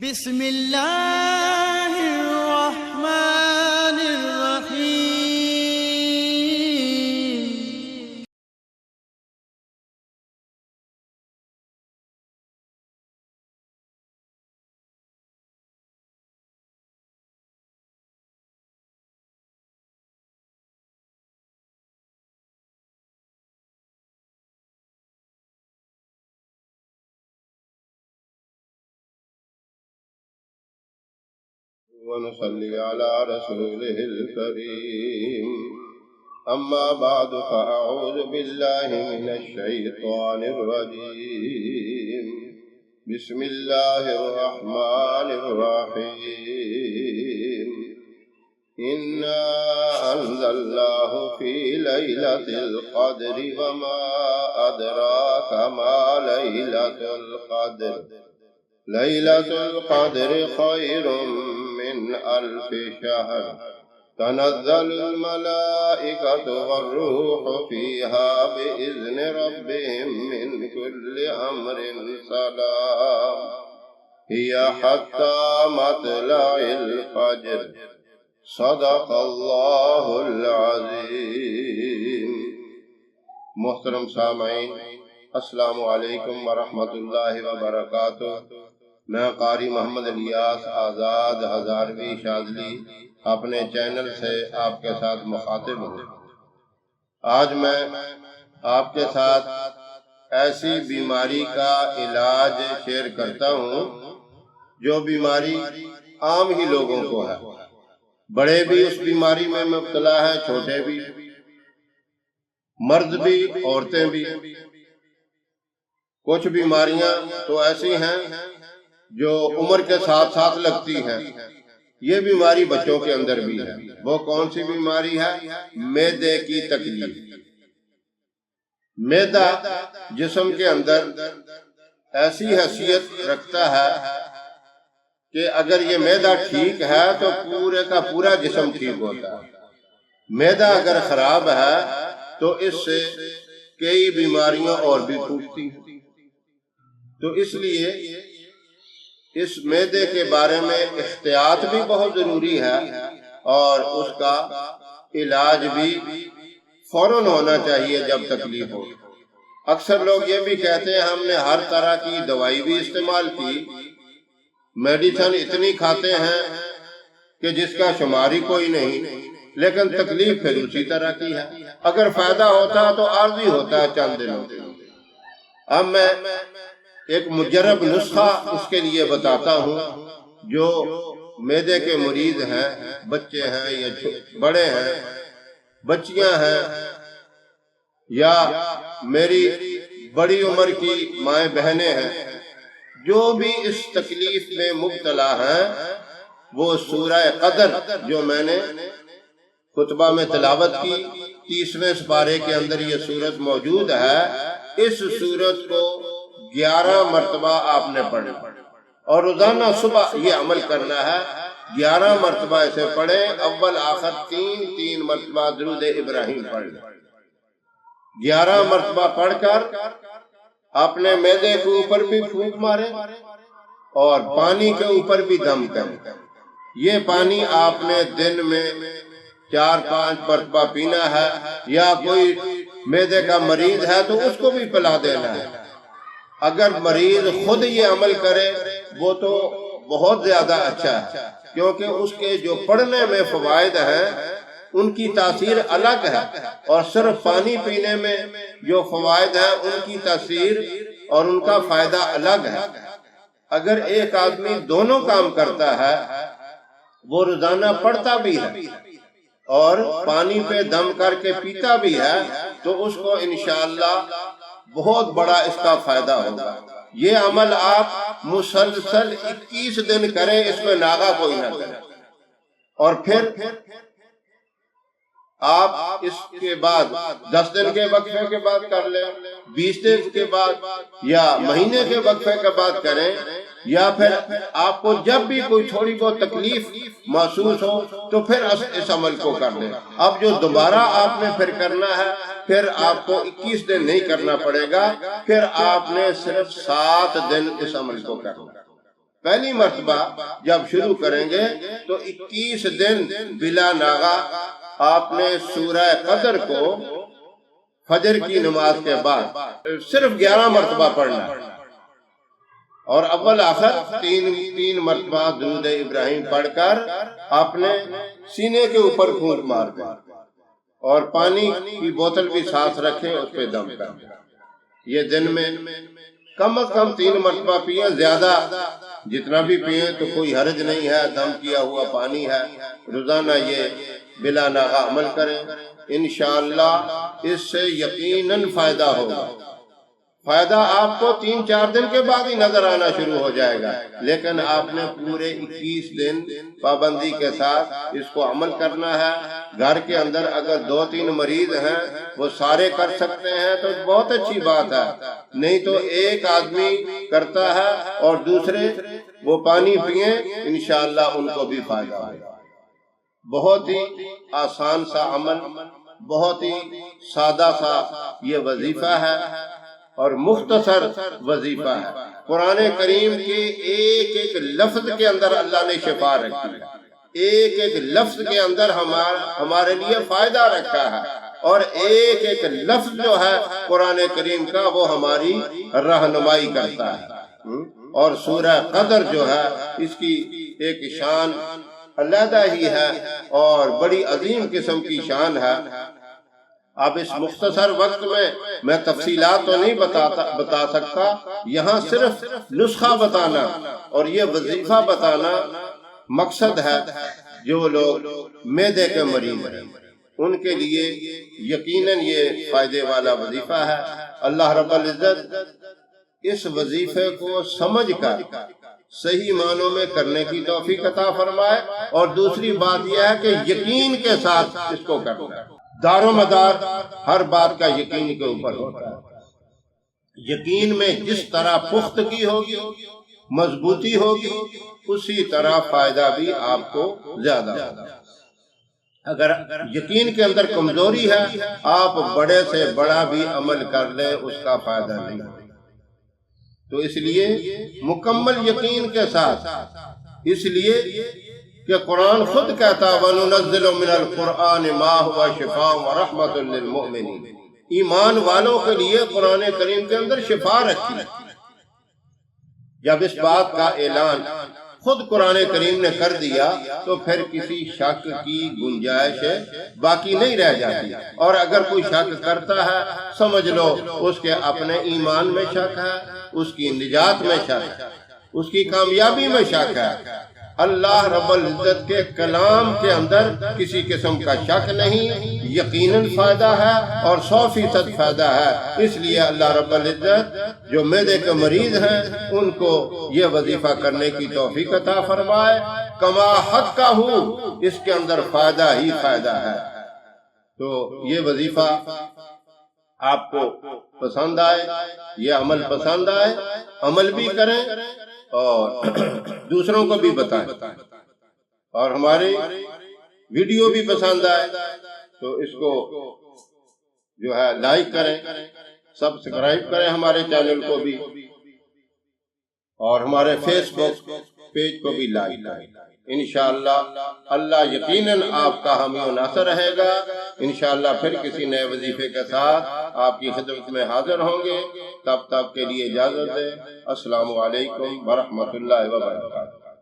بسم اللہ الرحمن الرحیم۔ ونصلي على رسوله الكريم. أما بعد فأعوذ بالله من الشيطان الرجيم. بسم الله الرحمن الرحيم. إنا أنزلناه في ليلة القدر وما أدراك ما ليلة القدر. ليلة القدر خير من 1000 شهر. تنزل الملائكة والروح فيها بإذن ربهم من كل أمر سلام هي حتى مطلع الفجر. صدق الله العظيم. محترم سامعین، السلام علیکم ورحمۃ اللہ وبرکاتہ۔ میں قاری محمد الیاس آزاد ہزاروی شاذلی اپنے چینل سے آپ کے ساتھ مخاطب ہوں۔ آج میں آپ کے ساتھ ایسی بیماری کا علاج شیئر کرتا ہوں جو بیماری عام ہی لوگوں کو ہے۔ بڑے بھی اس بیماری میں مبتلا ہیں، چھوٹے بھی، مرد بھی، عورتیں بھی۔ کچھ بیماریاں تو ایسی ہیں جو عمر کے ساتھ ساتھ لگتی ہیں۔ یہ بیماری بچوں کے اندر بھی ہے۔ وہ کون سی بیماری ہے؟ معدے کی تکلیف۔ معدہ جسم کے اندر ایسی حیثیت رکھتا ہے کہ اگر یہ معدہ ٹھیک ہے تو پورے کا پورا جسم ٹھیک ہوتا ہے۔ معدہ اگر خراب ہے تو اس سے کئی بیماریاں اور بھی پھوٹتی ہیں۔ تو اس لیے اس معدے کے بارے میں احتیاط بھی بہت ضروری ہے اور اس کا علاج بھی فوراً ہونا چاہیے جب تکلیف ہو۔ اکثر لوگ یہ بھی کہتے ہیں ہم نے ہر طرح کی دوائی بھی استعمال کی، میڈیسن اتنی کھاتے ہیں کہ جس کا شمار ہی کوئی نہیں، لیکن تکلیف پھر اسی طرح کی ہے۔ اگر فائدہ ہوتا تو عارضی ہوتا ہے چند دنوں کے۔ اب میں ایک مجرب نسخہ اس کے لیے بتاتا ہوں۔ جو معدے کے مریض ہیں، بچے ہیں یا بڑے ہیں، بچیاں ہیں یا میری بڑی عمر کی مائیں بہنیں ہیں، جو بھی اس تکلیف میں مبتلا ہیں، وہ سورہ قدر جو میں نے خطبہ میں تلاوت کی 30ویں سپارے کے اندر یہ سورت موجود ہے، اس سورت کو 11 مرتبہ آپ نے پڑھنا اور روزانہ صبح یہ عمل کرنا ہے۔ 11 مرتبہ اسے پڑھیں، اول آخر 3 مرتبہ درود ابراہیم پڑھنا۔ 11 مرتبہ پڑھ کر اپنے معدے کے اوپر بھی پھونک ماریں اور پانی کے اوپر بھی دم کریں۔ یہ پانی آپ نے دن میں 4-5 مرتبہ پینا ہے، یا کوئی معدے کا مریض ہے تو اس کو بھی پلا دینا ہے۔ اگر مریض خود یہ عمل کرے وہ تو بہت زیادہ اچھا ہے، کیونکہ اس کے جو پڑھنے میں فوائد ہیں ان کی تاثیر الگ ہے، اور صرف پانی پینے میں جو فوائد ہیں ان کی تاثیر اور ان کا فائدہ الگ ہے۔ اگر ایک آدمی دونوں کام کرتا ہے، وہ روزانہ پڑھتا بھی ہے اور پانی پہ دم کر کے پیتا بھی ہے، تو اس کو انشاءاللہ بہت بڑا اس کا فائدہ ہوگا۔ یہ عمل آپ مسلسل 21 دن کریں، اس میں ناغہ کوئی نہ کریں، اور پھر آپ اس کے بعد 10 دن کے وقفے کے بعد کر لیں، 20 دن کے بعد یا مہینے کے وقفے کے بعد کریں، یا پھر آپ کو جب بھی کوئی تھوڑی بہت تکلیف محسوس ہو تو پھر اس عمل کو کر لیں۔ اب جو دوبارہ آپ نے پھر کرنا ہے، پھر آپ کو 21 دن نہیں کرنا پڑے گا، پھر آپ نے صرف 7 دن اس عمل کو کرنا۔ پہلی مرتبہ جب شروع کریں گے تو 21 دن بلا ناغا آپ نے سورہ قدر کو فجر کی نماز کے بعد صرف 11 مرتبہ پڑھنا ہے، اور اول آخر تین مرتبہ درود ابراہیم پڑھ کر آپ نے سینے کے اوپر پھونک مار دیں، اور پانی کی بوتل بھی ساتھ رکھیں، اس پہ دم کر۔ یہ دن میں کم از کم 3 مرتبہ پیئیں، زیادہ جتنا بھی پیئیں تو کوئی حرج نہیں ہے، دم کیا ہوا پانی ہے۔ روزانہ یہ بلا ناغا عمل کریں، انشاءاللہ اس سے یقیناً فائدہ ہوگا۔ فائدہ آپ کو 3-4 دن کے بعد ہی نظر آنا شروع ہو جائے گا، لیکن آپ نے پورے 21 دن پابندی کے ساتھ اس کو عمل کرنا ہے۔ گھر کے اندر اگر 2-3 مریض ہیں وہ سارے کر سکتے ہیں تو بہت اچھی بات ہے، نہیں تو ایک آدمی کرتا ہے اور دوسرے وہ پانی پئیں، انشاءاللہ ان کو بھی فائدہ ہوگا۔ بہت ہی آسان سا عمل، بہت ہی سادہ سا یہ وظیفہ ہے اور مختصر وظیفہ ہے۔ قرآن کریم کے ایک ایک لفظ کے اندر اللہ نے شفا رکھی ہے، ایک ایک لفظ کے اندر ہمارے لیے فائدہ رکھا ہے، اور ایک ایک لفظ جو ہے قرآن کریم کا وہ ہماری رہنمائی کرتا ہے۔ اور سورہ قدر جو ہے اس کی ایک شان علیحدہ ہی ہے اور بڑی عظیم قسم کی شان ہے۔ اب اس مختصر وقت میں تفصیلات تو نہیں بتا سکتا، یہاں صرف نسخہ بتانا اور یہ وظیفہ بتانا مقصد ہے۔ جو لوگ معدے کے مریض ہیں ان کے لیے یقیناً یہ فائدے والا وظیفہ ہے۔ اللہ رب العزت اس وظیفے کو سمجھ کر صحیح معنوں میں کرنے کی توفیق عطا فرمائے، اور دوسری بات یہ ہے کہ یقین کے ساتھ اس کو کرنا ہے۔ دار و مدار ہر بات کا یقین کے اوپر ہوتا ہے۔ یقین میں جس طرح پختگی ہوگی، مضبوطی ہوگی، اسی طرح فائدہ بھی آپ کو زیادہ ہوگا۔ اگر یقین کے اندر کمزوری ہے، آپ بڑے سے بڑا بھی عمل کر لیں اس کا فائدہ نہیں ہوگا۔ تو اس لیے مکمل یقین کے ساتھ، اس لیے کہ قرآن خود کہتا وَنُنَزِّلُ مِنَ الْقُرْآنِ مَا هُوَ شِفَاءٌ وَرَحْمَةٌ لِّلْمُؤْمِنِينَ۔ ایمان والوں کے لیے قرآن کریم کے اندر شفا رکھی ہے۔ جب اس بات کا اعلان خود قرآن کریم نے کر دیا تو پھر کسی شک کی گنجائش باقی نہیں رہ جاتی، اور اگر کوئی شک کرتا ہے سمجھ لو اس کے اپنے ایمان میں شک ہے، اس کی نجات میں شک ہے، اس کی کامیابی میں شک ہے۔ اللہ رب العزت کے کلام کے اندر کسی قسم کا شک نہیں، یقیناً فائدہ ہے اور 100% فائدہ ہے۔ اس لیے اللہ رب العزت جو معدے کے مریض ہیں ان کو یہ وظیفہ کرنے کی توفیق عطا فرمائے۔ کما حق کا ہوں، اس کے اندر فائدہ ہی فائدہ ہے۔ تو یہ وظیفہ آپ کو پسند آئے، یہ عمل پسند آئے، عمل بھی کریں اور دوسروں کو بھی بتائیں، اور ہماری ویڈیو بھی پسند آئے تو اس کو جو ہے لائک کریں، سبسکرائب کریں ہمارے چینل کو بھی، اور ہمارے فیس بک پیج کو بھی لائک کریں۔ انشاءاللہ اللہ یقیناً آپ کا حامی و ناصر رہے گا۔ انشاءاللہ پھر کسی نئے وظیفے کے ساتھ آپ کی خدمت میں حاضر ہوں گے۔ تب تک کے لیے اجازت دیں۔ السلام علیکم ورحمۃ اللہ وبرکاتہ۔